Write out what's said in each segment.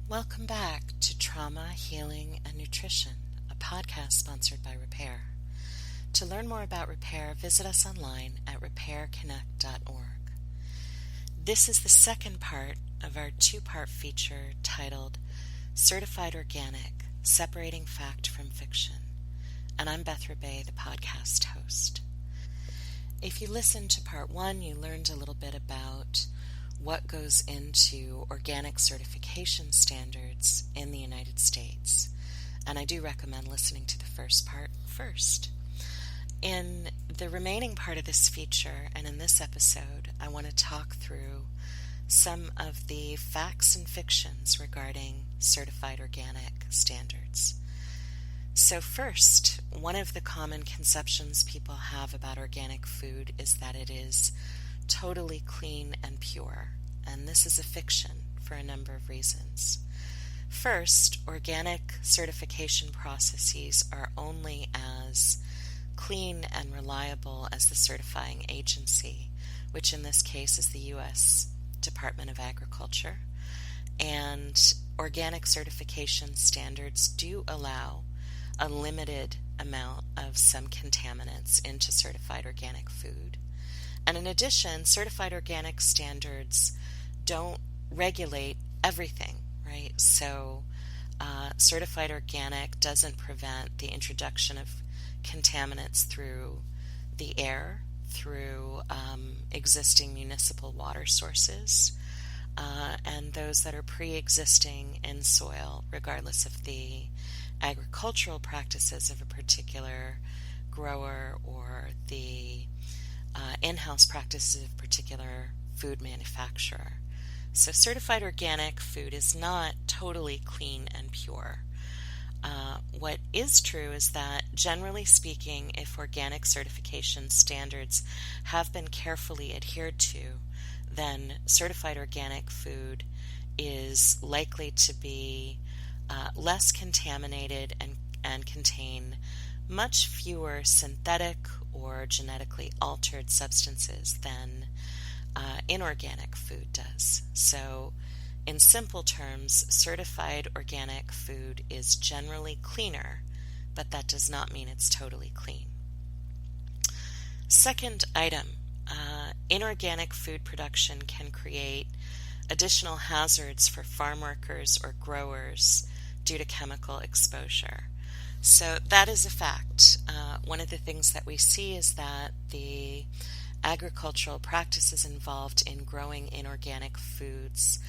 Welcome back to Trauma, Healing, and Nutrition, a podcast sponsored by Repair. To learn more about Repair, visit us online at repairconnect.org. This is the second part of our two-part feature titled Certified Organic, Separating Fact from Fiction, and I'm Beth Rebay, the podcast host. If you listened to part one, you learned a little bit about what goes into organic certification standards in the United States. And I do recommend listening to the first part first. In the remaining part of this feature and in this episode, I want to talk through some of the facts and fictions regarding certified organic standards. So first, one of the common conceptions people have about organic food is that it is totally clean and pure, and this is a fiction for a number of reasons. First, organic certification processes are only as clean and reliable as the certifying agency, which in this case is the U.S. Department of Agriculture, and organic certification standards do allow a limited amount of some contaminants into certified organic food. And in addition, certified organic standards don't regulate everything, right? So certified organic doesn't prevent the introduction of contaminants through the air, through existing municipal water sources, and those that are pre-existing in soil, regardless of the agricultural practices of a particular grower or the in-house practices of a particular food manufacturer. So certified organic food is not totally clean and pure. What is true is that, generally speaking, if organic certification standards have been carefully adhered to, then certified organic food is likely to be less contaminated and contain much fewer synthetic or genetically altered substances than inorganic food does. So, in simple terms, certified organic food is generally cleaner, but that does not mean it's totally clean. Second item, inorganic food production can create additional hazards for farm workers or growers due to chemical exposure. So that is a fact. One of the things that we see is that the agricultural practices involved in growing inorganic foods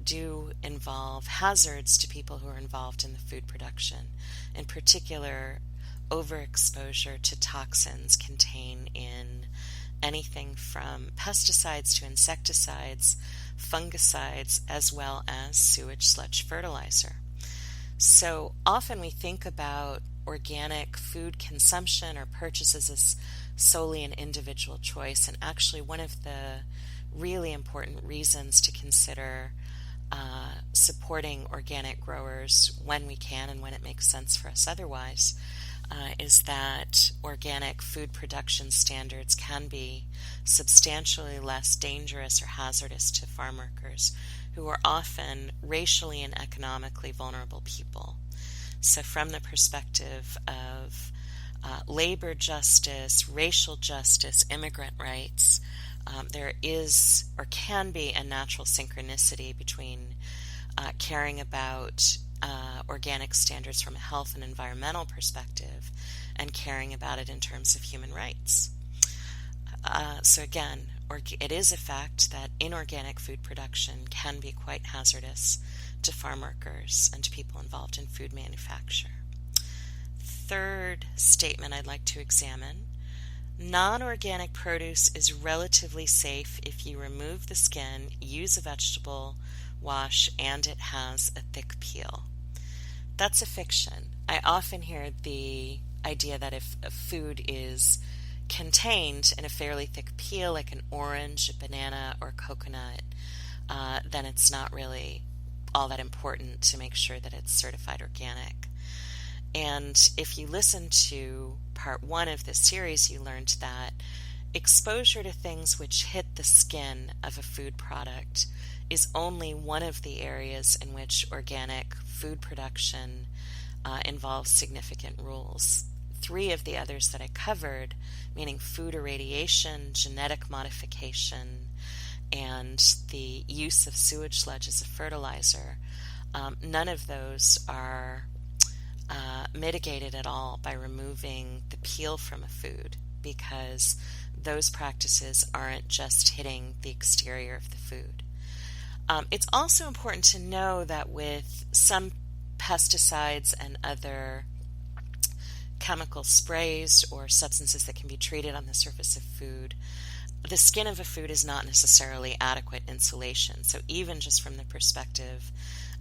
do involve hazards to people who are involved in the food production. In particular, overexposure to toxins contained in anything from pesticides to insecticides, fungicides, as well as sewage sludge fertilizer. So often we think about organic food consumption or purchases as solely an individual choice, and actually one of the really important reasons to consider supporting organic growers when we can and when it makes sense for us otherwise is that organic food production standards can be substantially less dangerous or hazardous to farm workers who are often racially and economically vulnerable people. So from the perspective of labor justice, racial justice, immigrant rights, there is or can be a natural synchronicity between caring about organic standards from a health and environmental perspective and caring about it in terms of human rights. So again, it is a fact that inorganic food production can be quite hazardous to farm workers and to people involved in food manufacture. Third statement I'd like to examine: non-organic produce is relatively safe if you remove the skin, use a vegetable wash, and it has a thick peel. That's a fiction. I often hear the idea that if a food is contained in a fairly thick peel, like an orange, a banana, or coconut, then it's not really all that important to make sure that it's certified organic. And if you listen to part one of this series, you learned that exposure to things which hit the skin of a food product is only one of the areas in which organic food production involves significant rules. 3 of the others that I covered, meaning food irradiation, genetic modification, and the use of sewage sludge as a fertilizer, none of those are mitigated at all by removing the peel from a food, because those practices aren't just hitting the exterior of the food. It's also important to know that with some pesticides and other chemical sprays or substances that can be treated on the surface of food, the skin of a food is not necessarily adequate insulation. So even just from the perspective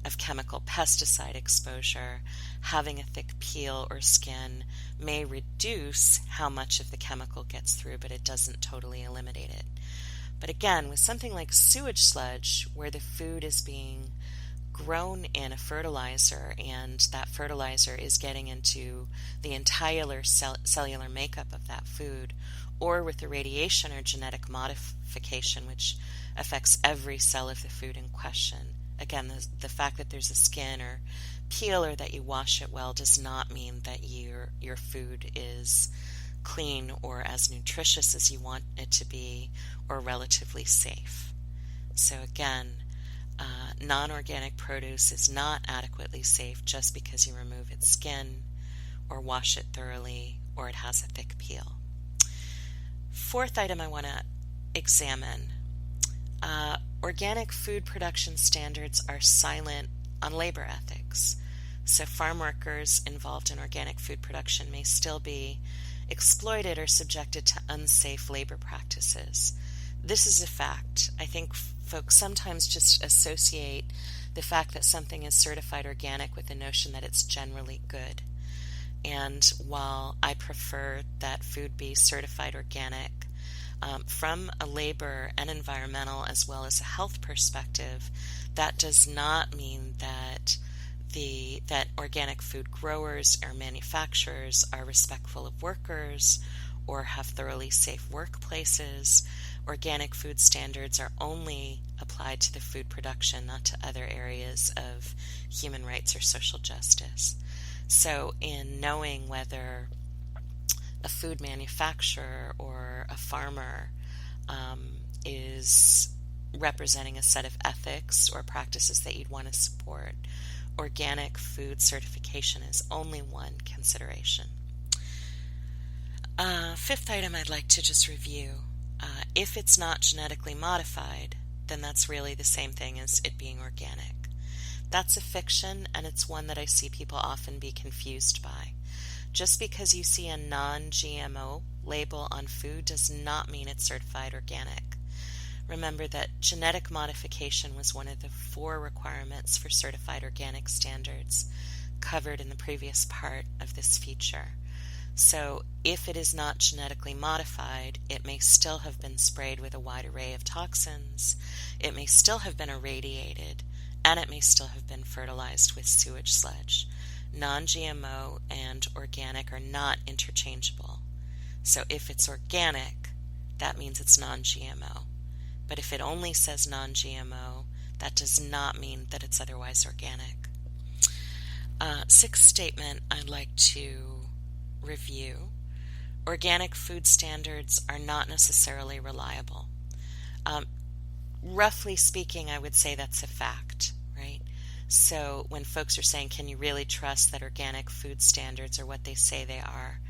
of chemical pesticide exposure, having a thick peel or skin may reduce how much of the chemical gets through, but it doesn't totally eliminate it. But again, with something like sewage sludge, where the food is being grown in a fertilizer and that fertilizer is getting into the entire cellular makeup of that food, or with the radiation or genetic modification, which affects every cell of the food in question. Again, the fact that there's a skin or peel or that you wash it well does not mean that your food is clean or as nutritious as you want it to be or relatively safe. So again, non-organic produce is not adequately safe just because you remove its skin or wash it thoroughly or it has a thick peel. 4th item I want to examine. Organic food production standards are silent on labor ethics. So farm workers involved in organic food production may still be exploited or subjected to unsafe labor practices. This is a fact. I think folks sometimes just associate the fact that something is certified organic with the notion that it's generally good. And while I prefer that food be certified organic, from a labor and environmental as well as a health perspective, that does not mean that that organic food growers or manufacturers are respectful of workers or have thoroughly safe workplaces. Organic food standards are only applied to the food production, not to other areas of human rights or social justice. So in knowing whether a food manufacturer or a farmer is representing a set of ethics or practices that you'd want to support, organic food certification is only one consideration. 5th item I'd like to just review. If it's not genetically modified, then that's really the same thing as it being organic. That's a fiction, and it's one that I see people often be confused by. Just because you see a non-GMO label on food does not mean it's certified organic. Remember that genetic modification was one of the 4 requirements for certified organic standards covered in the previous part of this feature. So if it is not genetically modified, it may still have been sprayed with a wide array of toxins, it may still have been irradiated, and it may still have been fertilized with sewage sludge. Non-GMO and organic are not interchangeable. So if it's organic, that means it's non-GMO. But if it only says non-GMO, that does not mean that it's otherwise organic. 6th statement I'd like to review. Organic food standards are not necessarily reliable. Roughly speaking, I would say that's a fact, right? So when folks are saying, can you really trust that organic food standards are what they say they are?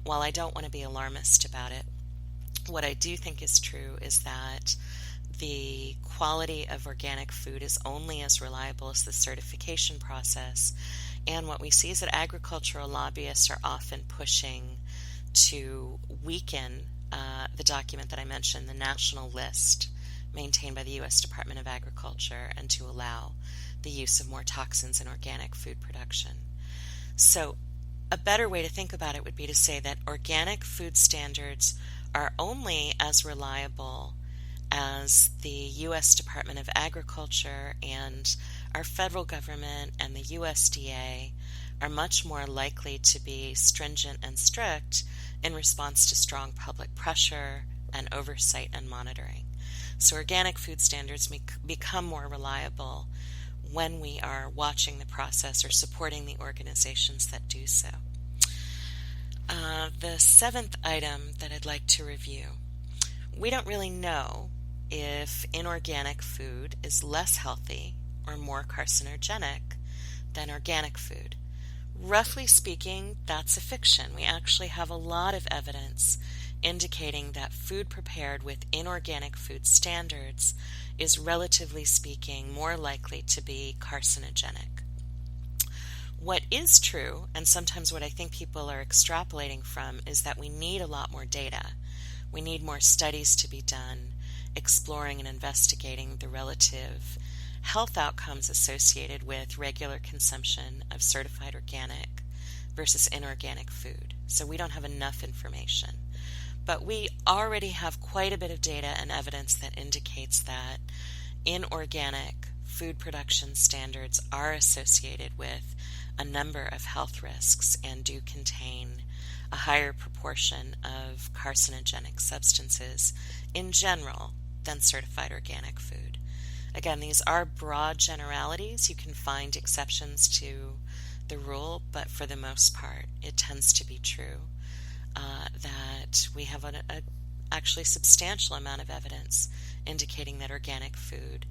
While I don't want to be alarmist about it, what I do think is true is that the quality of organic food is only as reliable as the certification process. And what we see is that agricultural lobbyists are often pushing to weaken the document that I mentioned, the national list maintained by the U.S. Department of Agriculture, and to allow the use of more toxins in organic food production. So a better way to think about it would be to say that organic food standards are only as reliable as the U.S. Department of Agriculture and our federal government and the USDA are much more likely to be stringent and strict in response to strong public pressure and oversight and monitoring. So organic food standards become more reliable when we are watching the process or supporting the organizations that do so. The seventh item that I'd like to review. We don't really know if inorganic food is less healthy or more carcinogenic than organic food. Roughly speaking, that's a fiction. We actually have a lot of evidence indicating that food prepared with inorganic food standards is, relatively speaking, more likely to be carcinogenic. What is true, and sometimes what I think people are extrapolating from, is that we need a lot more data. We need more studies to be done exploring and investigating the relative health outcomes associated with regular consumption of certified organic versus inorganic food. So we don't have enough information. But we already have quite a bit of data and evidence that indicates that inorganic food production standards are associated with a number of health risks and do contain a higher proportion of carcinogenic substances in general than certified organic food. Again, these are broad generalities. You can find exceptions to the rule, but for the most part, it tends to be true that we have an actually substantial amount of evidence indicating that organic food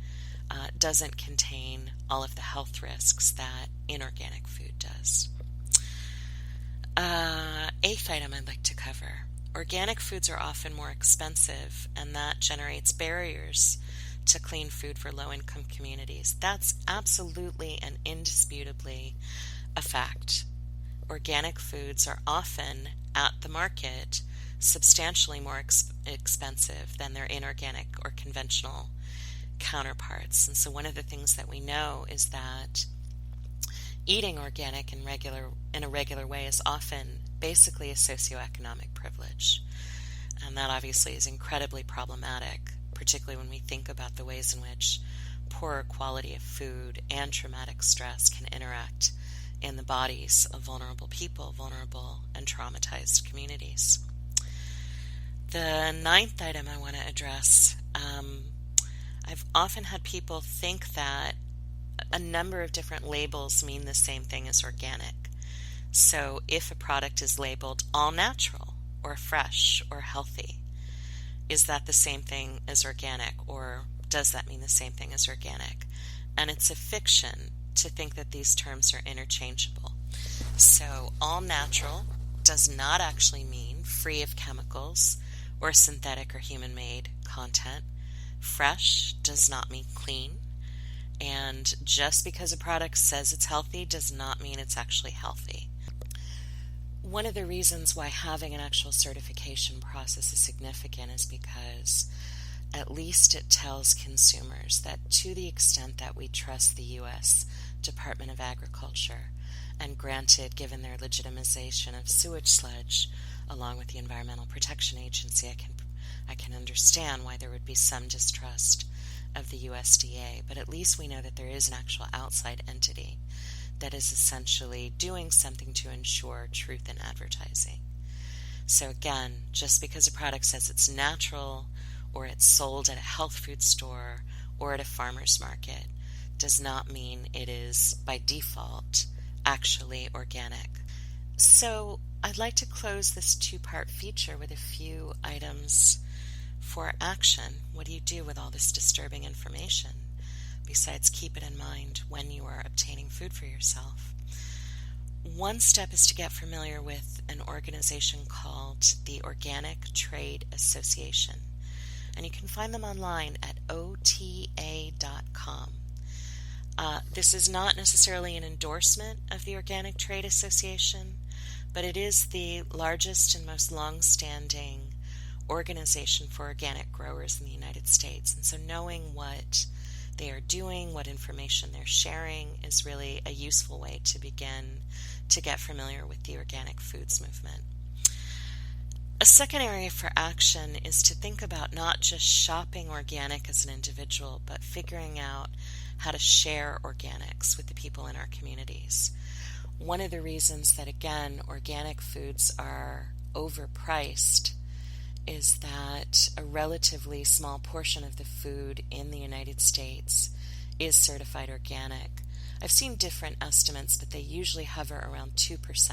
doesn't contain all of the health risks that inorganic food does. Eighth item I'd like to cover. Organic foods are often more expensive, and that generates barriers to clean food for low-income communities. That's absolutely and indisputably a fact. Organic foods are often, at the market, substantially more expensive than their inorganic or conventional counterparts. And so one of the things that we know is that eating organic in a regular way is often basically a socioeconomic privilege. And that obviously is incredibly problematic, particularly when we think about the ways in which poorer quality of food and traumatic stress can interact in the bodies of vulnerable people, vulnerable and traumatized communities. The ninth item I want to address, I've often had people think that a number of different labels mean the same thing as organic. So if a product is labeled all natural or fresh or healthy, is that the same thing as organic, or does that mean the same thing as organic? And it's a fiction to think that these terms are interchangeable. So all natural does not actually mean free of chemicals or synthetic or human-made content. Fresh does not mean clean. And just because a product says it's healthy does not mean it's actually healthy. One of the reasons why having an actual certification process is significant is because at least it tells consumers that to the extent that we trust the U.S. Department of Agriculture, and granted, given their legitimization of sewage sludge along with the Environmental Protection Agency, I can understand why there would be some distrust of the USDA, but at least we know that there is an actual outside entity that is essentially doing something to ensure truth in advertising. So again, just because a product says it's natural or it's sold at a health food store or at a farmer's market does not mean it is by default actually organic. So I'd like to close this two-part feature with a few items for action. What do you do with all this disturbing information? Besides, keep it in mind when you are obtaining food for yourself. One step is to get familiar with an organization called the Organic Trade Association, and you can find them online at ota.com. This is not necessarily an endorsement of the Organic Trade Association, but it is the largest and most long-standing organization for organic growers in the United States. And so knowing what they are doing, what information they're sharing, is really a useful way to begin to get familiar with the organic foods movement. A second area for action is to think about not just shopping organic as an individual, but figuring out how to share organics with the people in our communities. One of the reasons that, again, organic foods are overpriced is that a relatively small portion of the food in the United States is certified organic. I've seen different estimates, but they usually hover around 2%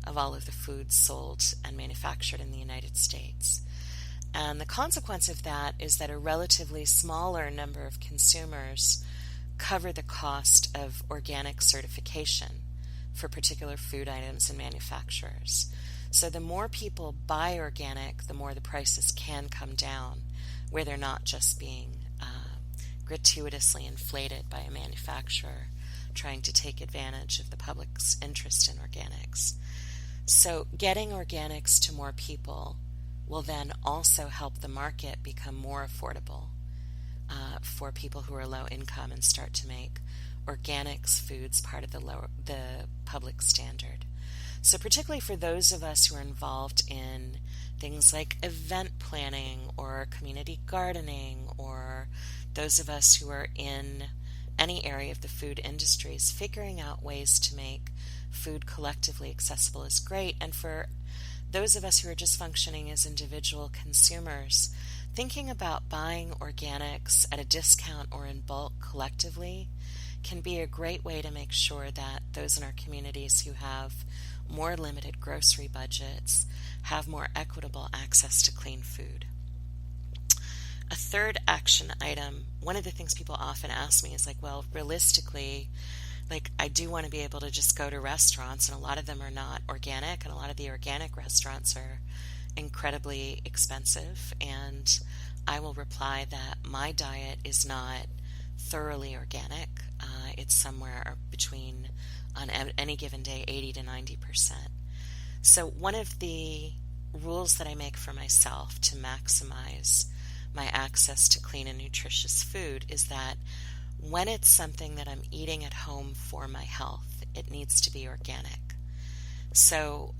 of all of the foods sold and manufactured in the United States. And the consequence of that is that a relatively smaller number of consumers cover the cost of organic certification for particular food items and manufacturers. So the more people buy organic, the more the prices can come down, where they're not just being gratuitously inflated by a manufacturer trying to take advantage of the public's interest in organics. So getting organics to more people will then also help the market become more affordable for people who are low income and start to make organics foods part of the public standard. So particularly for those of us who are involved in things like event planning or community gardening, or those of us who are in any area of the food industries, figuring out ways to make food collectively accessible is great. And for those of us who are just functioning as individual consumers, thinking about buying organics at a discount or in bulk collectively can be a great way to make sure that those in our communities who have more limited grocery budgets have more equitable access to clean food. A third action item, one of the things people often ask me is like, well, realistically, like I do want to be able to just go to restaurants, and a lot of them are not organic, and a lot of the organic restaurants are incredibly expensive, and I will reply that my diet is not thoroughly organic. It's somewhere between, on any given day, 80 to 90%. So one of the rules that I make for myself to maximize my access to clean and nutritious food is that when it's something that I'm eating at home for my health, it needs to be organic. So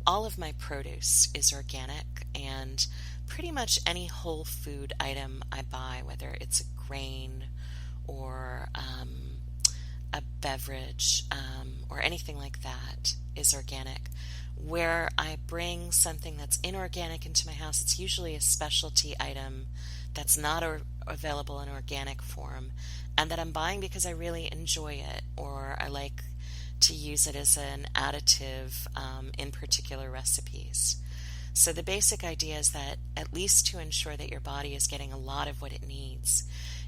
all of my produce is organic, and pretty much any whole food item I buy, whether it's a grain or a beverage or anything like that, is organic. Where I bring something that's inorganic into my house, it's usually a specialty item that's not available in organic form, and that I'm buying because I really enjoy it, or I like to use it as an additive in particular recipes. So the basic idea is that, at least to ensure that your body is getting a lot of what it needs,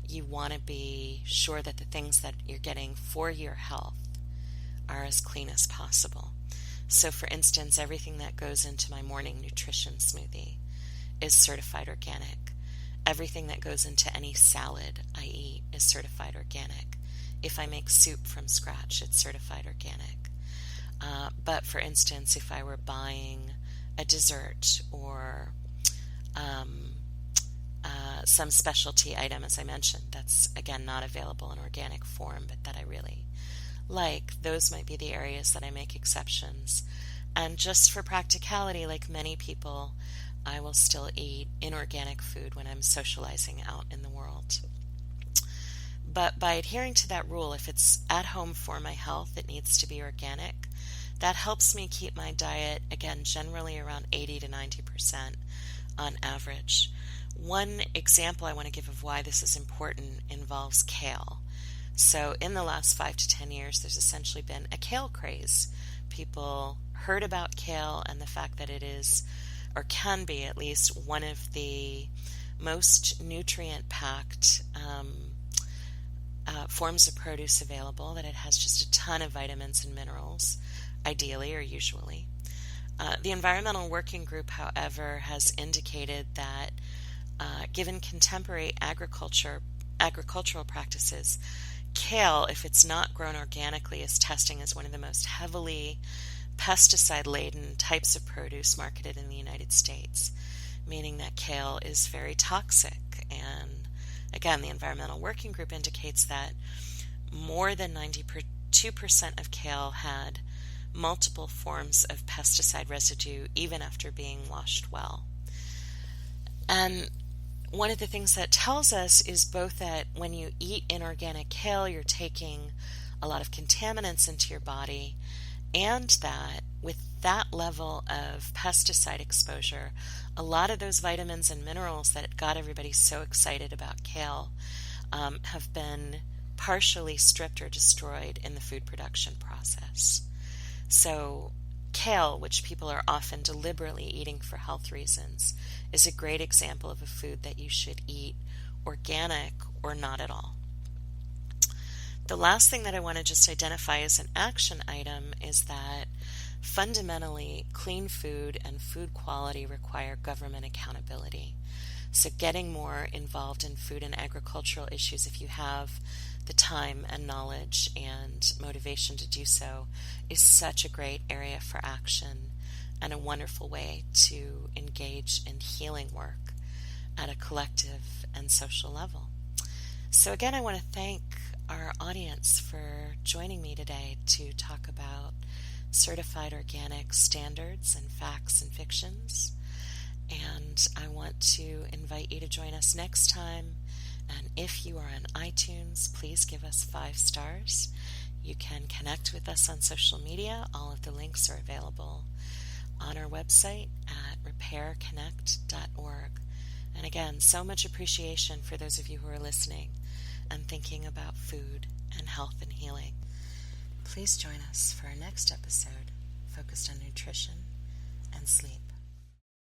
you want to be sure that the things that you're getting for your health are as clean as possible. So for instance, everything that goes into my morning nutrition smoothie is certified organic. Everything that goes into any salad I eat is certified organic. If I make soup from scratch, it's certified organic. But for instance, if I were buying a dessert or some specialty item, as I mentioned, that's again not available in organic form, but that I really like, those might be the areas that I make exceptions. And just for practicality, like many people, I will still eat inorganic food when I'm socializing out in the world. But by adhering to that rule, if it's at home for my health, it needs to be organic. That helps me keep my diet, again, generally around 80 to 90% on average. One example I want to give of why this is important involves kale. So in the last 5 to 10 years, there's essentially been a kale craze. People heard about kale and the fact that it is, or can be at least, one of the most nutrient-packed forms of produce available, that it has just a ton of vitamins and minerals, ideally or usually. The Environmental Working Group, however, has indicated that given contemporary agricultural practices, kale, if it's not grown organically, is testing as one of the most heavily pesticide-laden types of produce marketed in the United States, meaning that kale is very toxic. And again, the Environmental Working Group indicates that more than 92% of kale had multiple forms of pesticide residue even after being washed well. And one of the things that tells us is both that when you eat inorganic kale, you're taking a lot of contaminants into your body, And that with that level of pesticide exposure, a lot of those vitamins and minerals that got everybody so excited about kale have been partially stripped or destroyed in the food production process. So kale, which people are often deliberately eating for health reasons, is a great example of a food that you should eat organic or not at all. The last thing that I want to just identify as an action item is that fundamentally clean food and food quality require government accountability. So getting more involved in food and agricultural issues, if you have the time and knowledge and motivation to do so, is such a great area for action and a wonderful way to engage in healing work at a collective and social level. So again, I want to thank our audience for joining me today to talk about certified organic standards and facts and fictions. And I want to invite you to join us next time. And if you are on iTunes, please give us 5 stars. You can connect with us on social media. All of the links are available on our website at repairconnect.org. And again, so much appreciation for those of you who are listening and thinking about food and health and healing. Please join us for our next episode focused on nutrition and sleep.